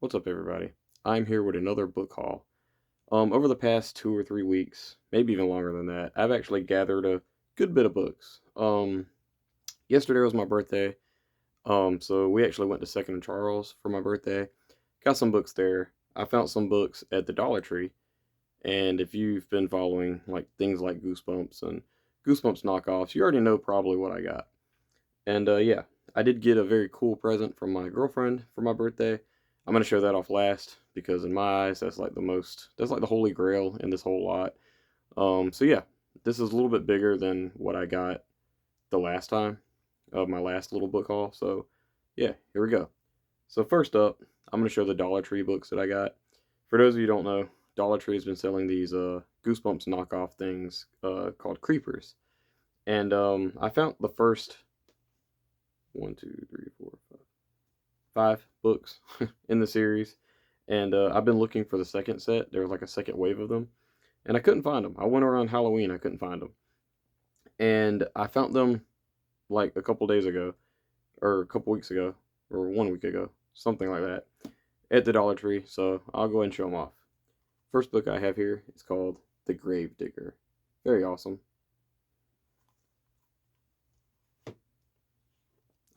What's up, everybody? I'm here with another book haul. Over the past 2 or 3 weeks, maybe even longer than that, I've actually gathered a good bit of books. Yesterday was my birthday, so we actually went to Second and Charles for my birthday. Got some books there. I found some books at the Dollar Tree, and if you've been following like things like Goosebumps and Goosebumps knockoffs, you already know probably what I got. And yeah, I did get a very cool present from my girlfriend for my birthday. I'm gonna show that off last because in my eyes that's like the holy grail in this whole lot. So yeah, this is a little bit bigger than what I got the last time of my last little book haul. So yeah, here we go. So first up, I'm gonna show the Dollar Tree books that I got. For those of you who don't know, Dollar Tree has been selling these Goosebumps knockoff things called Creepers, and I found the first one, two, three, four, five books in the series, and I've been looking for the second set. There was like a second wave of them, and I couldn't find them. I went around Halloween, I couldn't find them, and I found them like a couple days ago, or a couple weeks ago, or 1 week ago, something like that, at the Dollar Tree. So I'll go ahead and show them off. First book I have here is called The Grave Digger. Very awesome.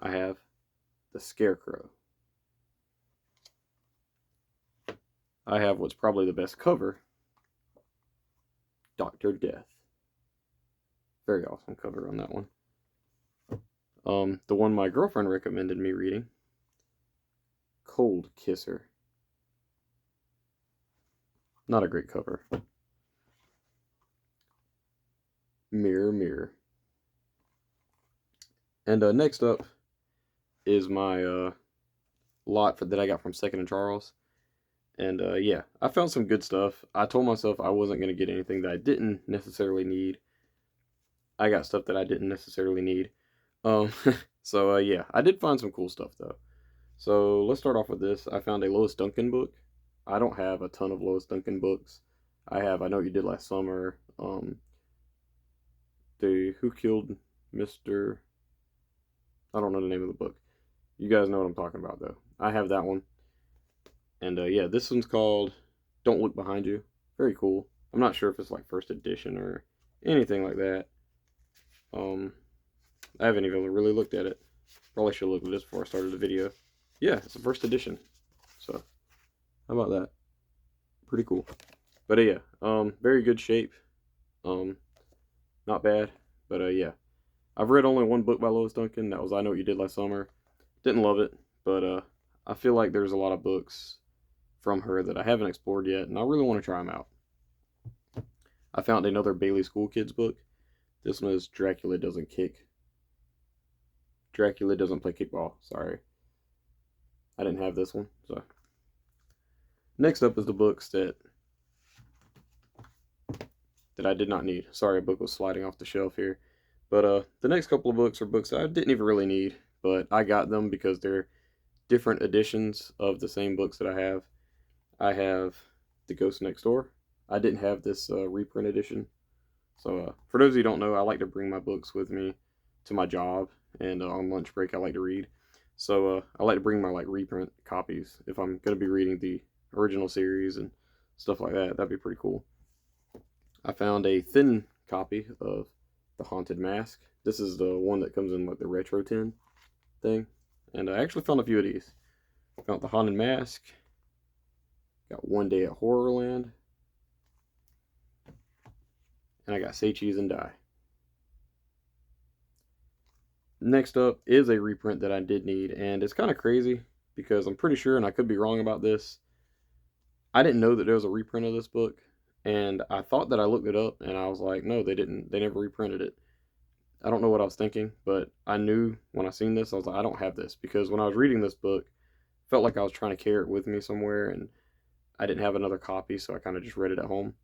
I have The Scarecrow. I have what's probably the best cover, Dr. Death. Very awesome cover on that one. The one my girlfriend recommended me reading, Cold Kisser. Not a great cover. Mirror, Mirror. And next up is my lot that I got from Second and Charles. And yeah, I found some good stuff. I told myself I wasn't going to get anything that I didn't necessarily need. I got stuff that I didn't necessarily need. Um, so yeah, I did find some cool stuff though. So let's start off with this. I found a Lois Duncan book. I don't have a ton of Lois Duncan books. I Know What You Did Last Summer. The Who Killed Mr. I don't know the name of the book. You guys know what I'm talking about though. I have that one. And yeah, this one's called Don't Look Behind You. Very cool. I'm not sure if it's like first edition or anything like that. Um, I haven't even really looked at it. Probably should look at this before I started the video. Yeah, it's the first edition. So, how about that? Pretty cool. But yeah, very good shape. Um, not bad. But yeah, I've read only one book by Lois Duncan. That was I Know What You Did Last Summer. Didn't love it, but I feel like there's a lot of books from her that I haven't explored yet, and I really want to try them out. I found another Bailey School Kids book. This one is Dracula Doesn't Kick. Dracula Doesn't Play Kickball. Sorry. I didn't have this one. So next up is the books that I did not need. Sorry, a book was sliding off the shelf here. But the next couple of books are books I didn't even really need, but I got them because they're different editions of the same books that I have. I have The Ghost Next Door. I didn't have this reprint edition. So for those of you who don't know, I like to bring my books with me to my job, and on lunch break I like to read. So I like to bring my like reprint copies if I'm going to be reading the original series and stuff like that. That'd be pretty cool. I found a thin copy of The Haunted Mask. This is the one that comes in like the retro tin thing, and I actually found a few of these. Found The Haunted Mask. Got One Day at Horrorland. And I got Say Cheese and Die. Next up is a reprint that I did need, and it's kind of crazy because I'm pretty sure, and I could be wrong about this, I didn't know that there was a reprint of this book, and I thought that I looked it up, and I was like, no, they didn't. They never reprinted it. I don't know what I was thinking, but I knew when I seen this, I was like, I don't have this, because when I was reading this book, it felt like I was trying to carry it with me somewhere, and I didn't have another copy, so I kind of just read it at home.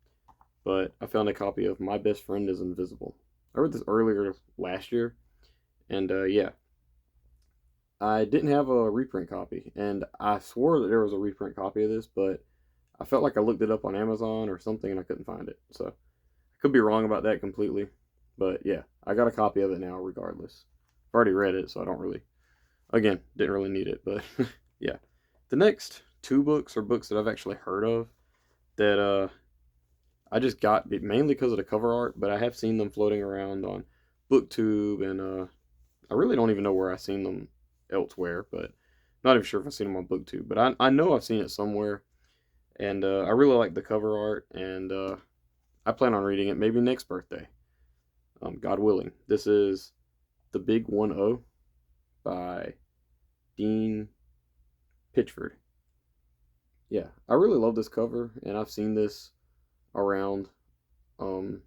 But I found a copy of My Best Friend is Invisible. I read this earlier last year, and yeah, I didn't have a reprint copy, and I swore that there was a reprint copy of this, but I felt like I looked it up on Amazon or something and I couldn't find it. So I could be wrong about that completely, but yeah, I got a copy of it now regardless. I've already read it, so I don't really, again, didn't really need it, but yeah. The next two books are books that I've actually heard of that I just got mainly because of the cover art, but I have seen them floating around on BookTube, and I really don't even know where I've seen them elsewhere, but not even sure if I've seen them on BookTube. But I know I've seen it somewhere, and I really like the cover art, and I plan on reading it maybe next birthday, God willing. This is The Big 1-0 by Dean Pitchford. Yeah, I really love this cover, and I've seen this around. Um,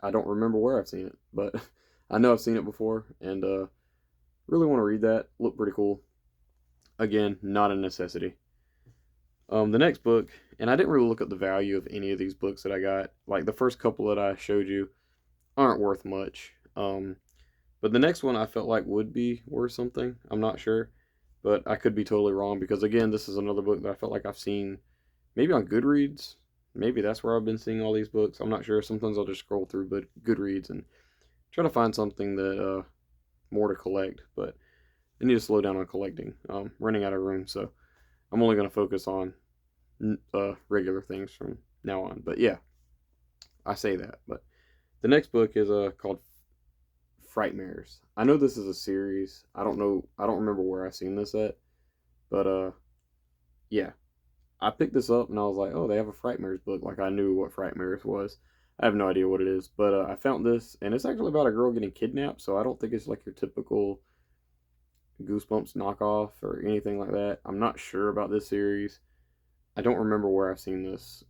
I don't remember where I've seen it, but I know I've seen it before, and really want to read that. Look pretty cool. Again, not a necessity. The next book, and I didn't really look up the value of any of these books that I got. Like the first couple that I showed you aren't worth much. But the next one I felt like would be worth something. I'm not sure, but I could be totally wrong because again, this is another book that I felt like I've seen maybe on Goodreads. Maybe that's where I've been seeing all these books. I'm not sure. Sometimes I'll just scroll through Goodreads and try to find something that more to collect. But I need to slow down on collecting. Running out of room, so I'm only going to focus on regular things from now on. But yeah, I say that. But the next book is called Frightmares. I know this is a series. I don't know. I don't remember where I seen this at, but yeah, I picked this up and I was like, oh, they have a Frightmares book. Like I knew what Frightmares was. I have no idea what it is, but I found this, and it's actually about a girl getting kidnapped. So I don't think it's like your typical Goosebumps knockoff or anything like that. I'm not sure about this series. I don't remember where I've seen this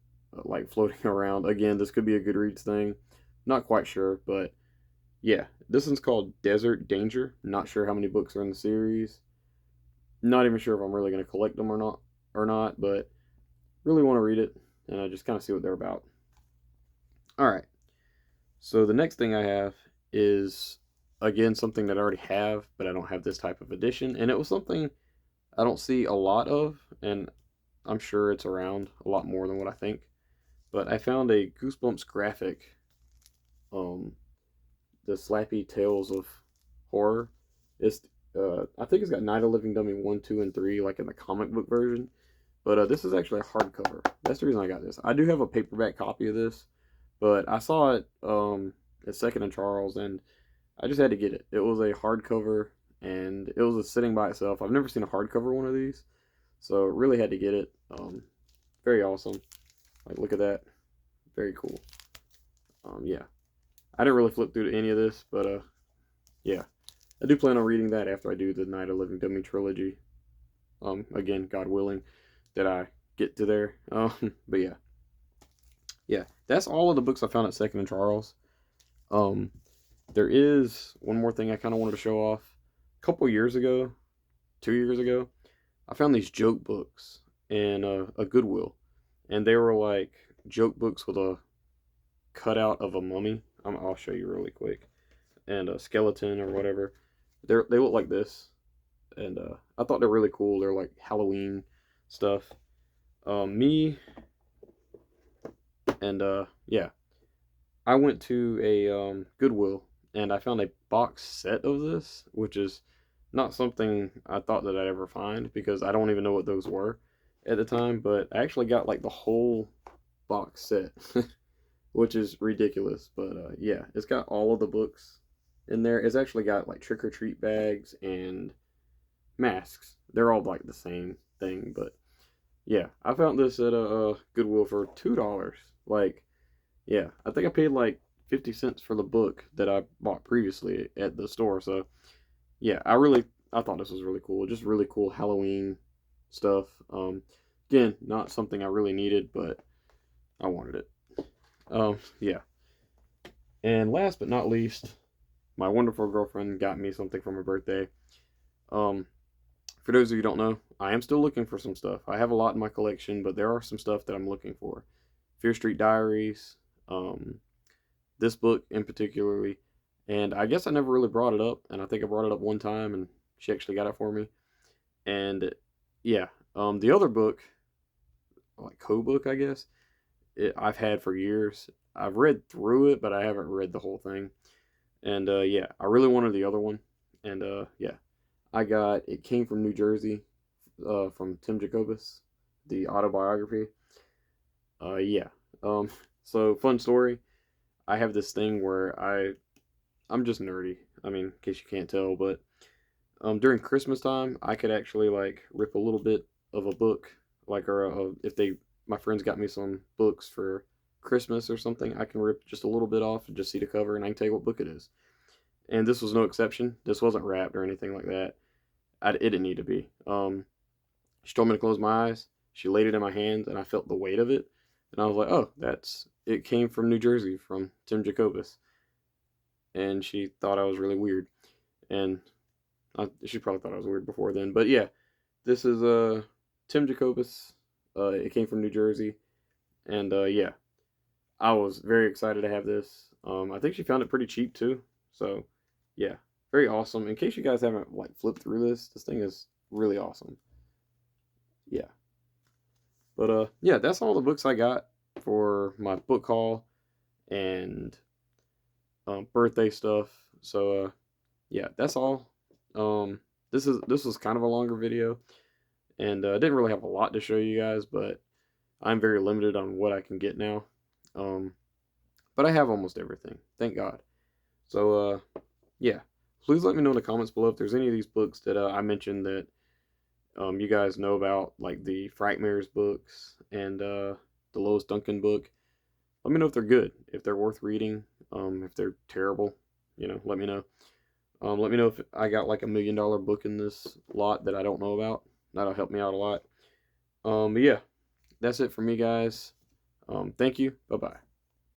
like floating around. Again, this could be a Goodreads thing. Not quite sure, but yeah, this one's called Desert Danger. Not sure how many books are in the series. Not even sure if I'm really going to collect them or not, but really want to read it and I just kind of see what they're about. All right. So the next thing I have is again something that I already have, but I don't have this type of edition, and it was something I don't see a lot of, and I'm sure it's around a lot more than what I think. But I found a Goosebumps graphic, um, the Slappy Tales of Horror. It's I think it's got Night of Living Dummy 1, 2, and 3, like in the comic book version. But this is actually a hardcover. That's the reason I got this. I do have a paperback copy of this, but I saw it at Second and Charles, and I just had to get it. It was a hardcover, and it was sitting by itself. I've never seen a hardcover one of these, so really had to get it. Very awesome. Like, look at that. Very cool. Yeah. I didn't really flip through any of this, but yeah. I do plan on reading that after I do the Night of Living Dummy trilogy. Again, God willing, that I get to there. But yeah. Yeah. That's all of the books I found at Second and Charles. There is one more thing I kind of wanted to show off. A couple years ago, 2 years ago, I found these joke books in a Goodwill, and they were like joke books with a cutout of a mummy. I'll show you really quick, and a skeleton or whatever. They look like this, and I thought they're really cool. They're like Halloween stuff. Me and yeah, I went to a Goodwill and I found a box set of this, which is not something I thought that I'd ever find because I don't even know what those were at the time. But I actually got like the whole box set, which is ridiculous. But yeah, it's got all of the books in there. It's actually got like trick or treat bags and masks. They're all like the same thing, but yeah, I found this at a Goodwill for $2. Like, yeah, I think I paid like 50 cents for the book that I bought previously at the store. So yeah, I thought this was really cool. Just really cool Halloween stuff. Again, not something I really needed, but I wanted it. Yeah. And last but not least, my wonderful girlfriend got me something for my birthday. Um, for those of you who don't know, I am still looking for some stuff. I have a lot in my collection, but there are some stuff that I'm looking for. Fear Street Diaries, this book in particularly, and I guess I never really brought it up, and I think I brought it up one time, and she actually got it for me. And yeah, the other book, like co-book, I guess, I've had for years. I've read through it, but I haven't read the whole thing. And yeah, I really wanted the other one, and yeah, I got It Came from New Jersey, from Tim Jacobus. the autobiography. Yeah. Um, so fun story. I have this thing where I'm just nerdy. I mean, in case you can't tell, but during Christmas time, I could actually like rip a little bit of a book, like or if my friends got me some books for Christmas or something, I can rip just a little bit off and just see the cover, and I can tell you what book it is. And this was no exception. This wasn't wrapped or anything like that. It didn't need to be. She told me to close my eyes. She laid it in my hands, and I felt the weight of it, and I was like, "Oh, that's it. Came from New Jersey, from Tim Jacobus." And she thought I was really weird, and she probably thought I was weird before then. But yeah, this is Tim Jacobus. It came from New Jersey, and yeah, I was very excited to have this. I think she found it pretty cheap too. So yeah, very awesome. In case you guys haven't like flipped through this thing is really awesome. Yeah. But yeah, that's all the books I got for my book haul and birthday stuff. So yeah, that's all. This was kind of a longer video, and I didn't really have a lot to show you guys, but I'm very limited on what I can get now. Um, but I have almost everything, thank God. So yeah, please let me know in the comments below if there's any of these books that I mentioned that you guys know about, like the Frightmares books and the Lois Duncan book. Let me know if they're good, if they're worth reading, if they're terrible. Let me know. Let me know if I got like $1 million book in this lot that I don't know about. That'll help me out a lot. But yeah, that's it for me, guys. Thank you. Bye bye.